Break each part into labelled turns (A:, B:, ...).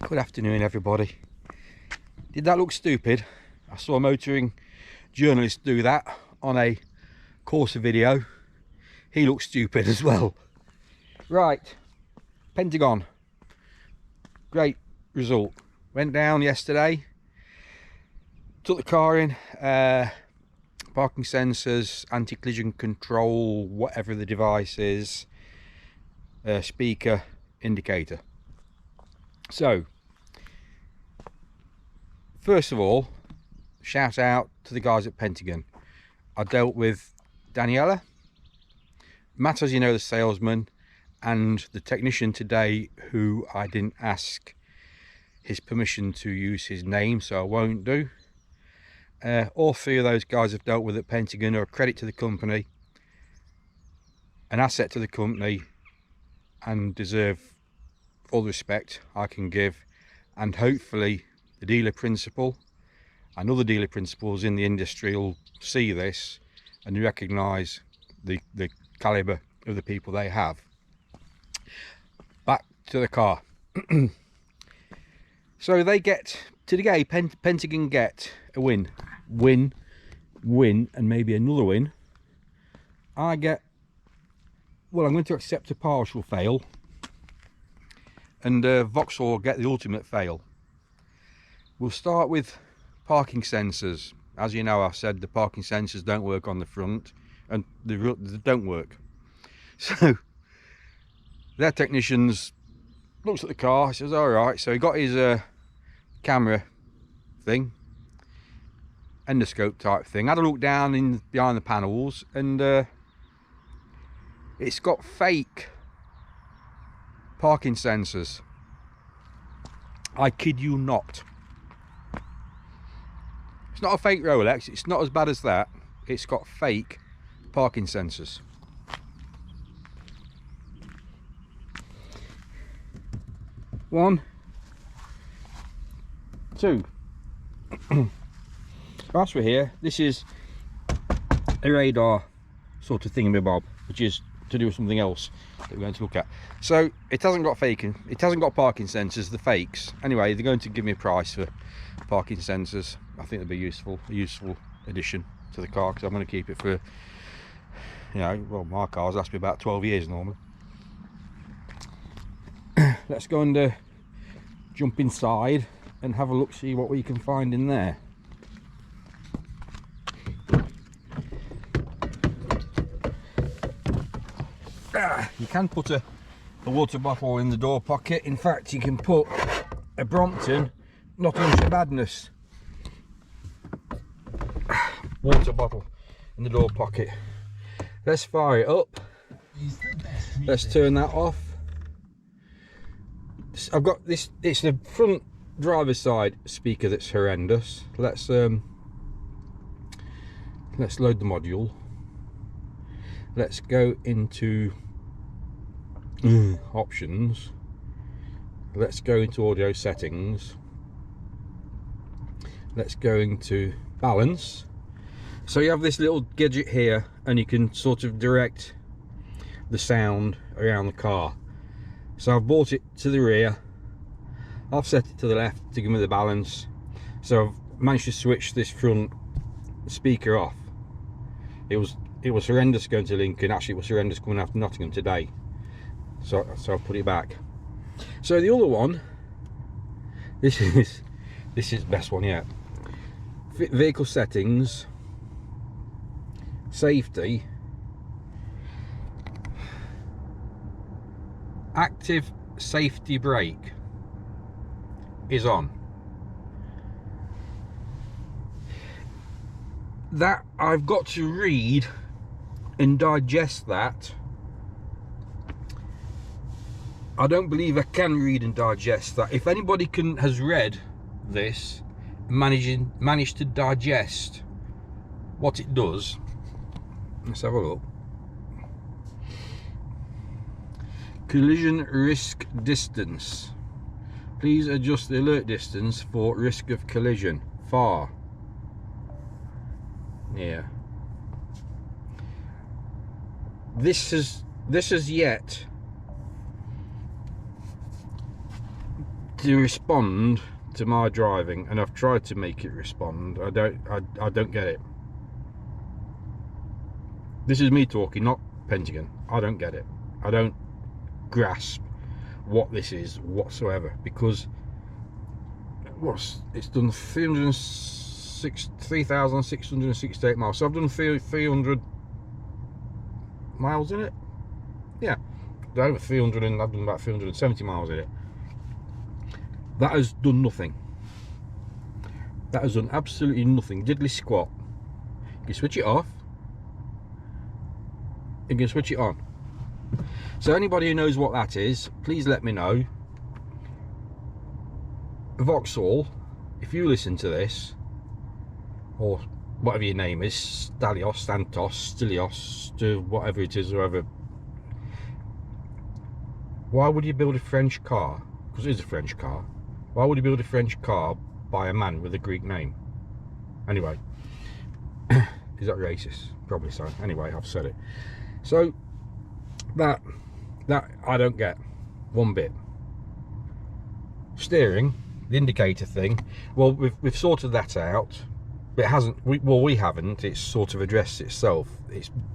A: Good afternoon, everybody. Did that look stupid? I saw a motoring journalist do that on a Corsa video. He looked stupid as well. Right, Pentagon. Great result. Went down yesterday, took the car in, parking sensors, anti-collision control, whatever the device is, speaker, indicator. So, first of all, shout out to the guys at Pentagon. I dealt with Daniela, Matt, as you know, the salesman, and the technician today, who I didn't ask his permission to use his name, so I won't do. All three of those guys I've dealt with at Pentagon are a credit to the company, an asset to the company, and deserve all the respect I can give. And hopefully the dealer principal and other dealer principals in the industry will see this and recognise the calibre of the people they have. Back to the car. So they get, today Pentagon get a win, and maybe another win. I get, well, I'm going to accept a partial fail, and Vauxhall will get the ultimate fail. We'll start with parking sensors. As you know, I've said the parking sensors don't work on the front, and they don't work. So their technicians looks at the car, says all right. So he got his camera thing, endoscope type thing, had a look down in behind the panels, and it's got fake parking sensors. I kid you not. It's not a fake Rolex, it's not as bad as that. It's got fake parking sensors. One, two. Whilst we're here, this is a radar sort of thingamabob, which is to do with something else that we're going to look at. So it hasn't got parking sensors, the fakes. Anyway, they're going to give me a price for parking sensors. I think it'll be a useful addition to the car, because I'm going to keep it for, you know, well, my cars last me about 12 years normally. Let's go and jump inside and have a look, see what we can find in there. You can put a water bottle in the door pocket. In fact, you can put a Brompton Not a Hunch of Madness water bottle in the door pocket. Let's fire it up. Let's turn that off. I've got this, it's the front driver's side speaker that's horrendous. Let's load the module. Let's go into options. Let's go into audio settings. Let's go into balance. So you have this little gadget here, and you can sort of direct the sound around the car. So I've brought it to the rear, I've set it to the left to give me the balance. So I've managed to switch this front speaker off. It was horrendous going to Lincoln. Actually, it was horrendous coming after Nottingham today. So I'll put it back. So the other one, this is the best one yet. Vehicle settings, safety, active safety brake is on. That I've got to read and digest that. I don't believe I can read and digest that. If anybody has read this, managed to digest what it does, let's have a look. Collision risk distance. Please adjust the alert distance for risk of collision. Far. Yeah. This has yet to respond to my driving, and I've tried to make it respond. I don't get it. This is me talking, not Pentagon. I don't get it. I don't grasp what this is whatsoever, because it's done 3,668 miles. So I've done 300 miles in it. Yeah, over 300, and I've done about 370 miles in it. That has done nothing. That has done absolutely nothing. Diddly squat. You can switch it off. You can switch it on. So anybody who knows what that is, please let me know. Vauxhall, if you listen to this, or whatever your name is, Stalios, Santos, Stilios, whatever it is, whoever. Why would you build a French car? Because it is a French car. Why would you build a French car by a man with a Greek name? Anyway, is that racist? Probably so. Anyway, I've said it. So that I don't get one bit. Steering, the indicator thing. Well, we've sorted that out. But it hasn't. We haven't. It's sort of addressed itself.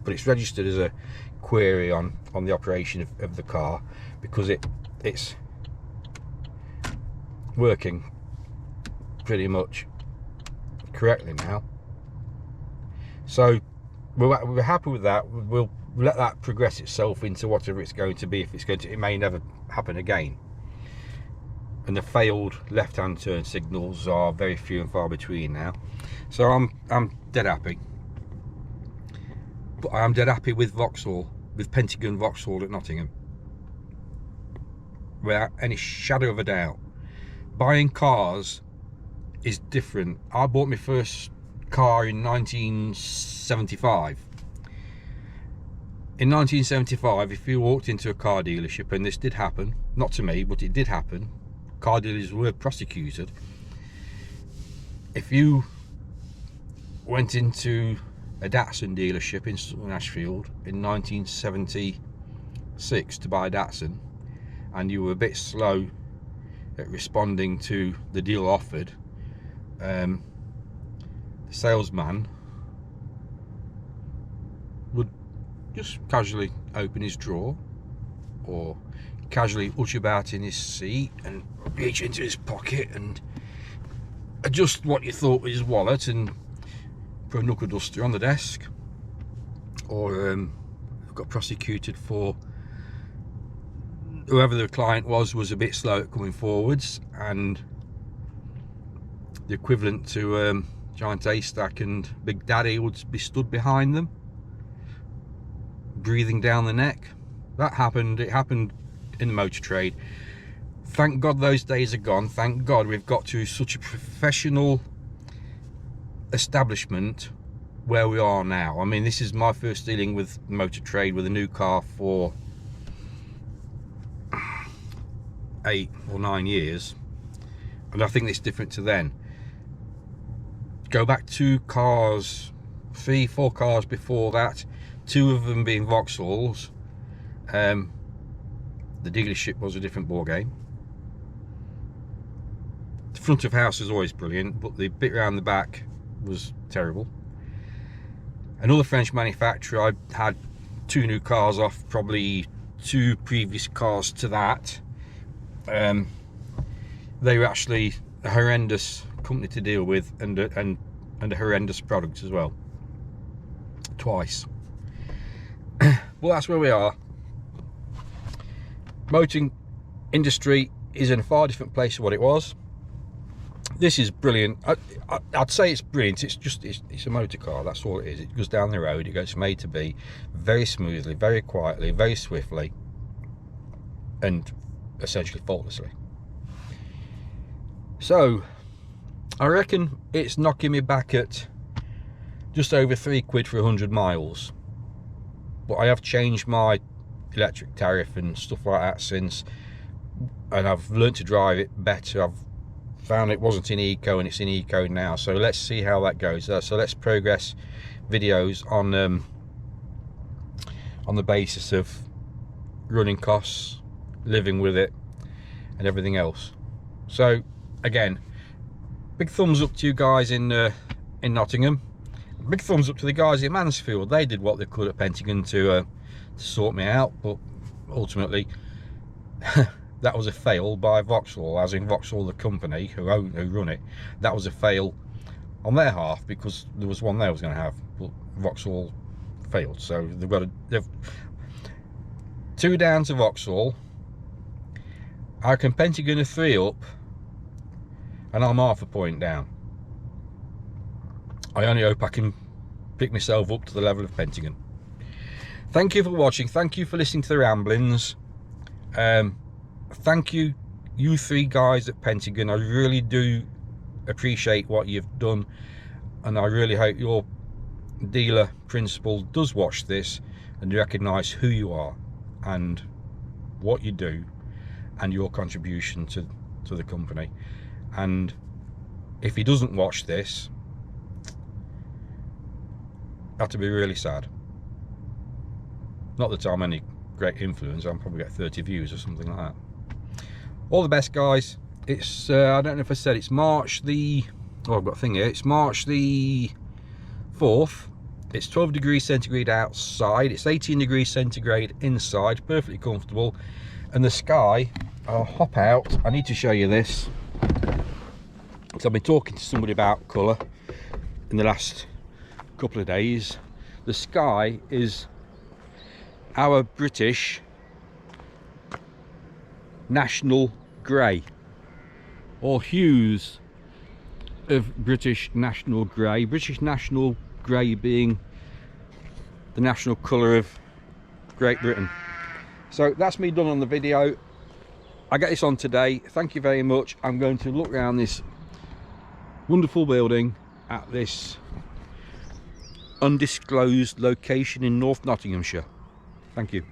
A: But it's registered as a query on the operation of the car, because it's working pretty much correctly now. So we're happy with that. We'll let that progress itself into whatever it's going to be. If it's going to, it may never happen again. And the failed left-hand turn signals are very few and far between now. So I'm dead happy. But I am dead happy with Vauxhall, with Pentagon Vauxhall at Nottingham, without any shadow of a doubt. Buying cars is different. I bought my first car in 1975. In 1975, if you walked into a car dealership, and this did happen, not to me, but it did happen, car dealers were prosecuted. If you went into a Datsun dealership in Sutton Ashfield in 1976 to buy a Datsun, and you were a bit slow at responding to the deal offered, the salesman would just casually open his drawer, or casually hush about in his seat and reach into his pocket and adjust what you thought was his wallet and put a knuckle duster on the desk. Or got prosecuted for whoever the client was a bit slow at coming forwards, and the equivalent to Giant Haystack and Big Daddy would be stood behind them, breathing down the neck. That happened. It happened in the motor trade. Thank God those days are gone. Thank God we've got to such a professional establishment where we are now. I mean, this is my first dealing with motor trade with a new car for 8 or 9 years, and I think it's different to then. Go back 2 cars, 3, 4 cars before that, 2 of them being Vauxhalls. The dealership was a different ball game. The front of house was always brilliant, but the bit around the back was terrible. Another French manufacturer, I had 2 new cars off probably 2 previous cars to that. They were actually a horrendous company to deal with, and a horrendous product as well, twice. Well, that's where we are. Motoring industry is in a far different place to what it was. This is brilliant. I'd say it's brilliant. It's a motor car. That's all it is. It goes down the road. It goes from A to B very smoothly, very quietly, very swiftly, and essentially faultlessly. So I reckon it's knocking me back at just over £3 for 100 miles. But I have changed my electric tariff and stuff like that since, and I've learned to drive it better. I've found it wasn't in eco and it's in eco now, so let's see how that goes. So let's progress videos on the basis of running costs, living with it, and everything else. So again, big thumbs up to you guys in Nottingham. Big thumbs up to the guys in Mansfield. They did what they could at Pentagon to sort me out, but ultimately that was a fail by Vauxhall, as in Vauxhall the company who run it. That was a fail on their half, because there was one they was going to have, but Vauxhall failed. So they've 2 down to Vauxhall. I reckon Pentagon are 3 up, and I'm half a point down. I only hope I can pick myself up to the level of Pentagon. Thank you for watching. Thank you for listening to the ramblings. Thank you, you 3 guys at Pentagon. I really do appreciate what you've done, and I really hope your dealer principal does watch this and recognise who you are and what you do and your contribution to the company. And if he doesn't watch this, that would be really sad. Not that I'm any great influence, I'll probably get 30 views or something like that. All the best, guys. It's I don't know if I said it's March the, oh, I've got a thing here, it's March the 4th. It's 12 degrees centigrade outside, it's 18 degrees centigrade inside, perfectly comfortable. And the sky, I'll hop out, I need to show you this, because I've been talking to somebody about colour in the last couple of days. The sky is our British national grey, or hues of British national grey. British national grey being the national colour of Great Britain. So that's me done on the video. I get this on today. Thank you very much. I'm going to look around this wonderful building at this undisclosed location in North Nottinghamshire. Thank you.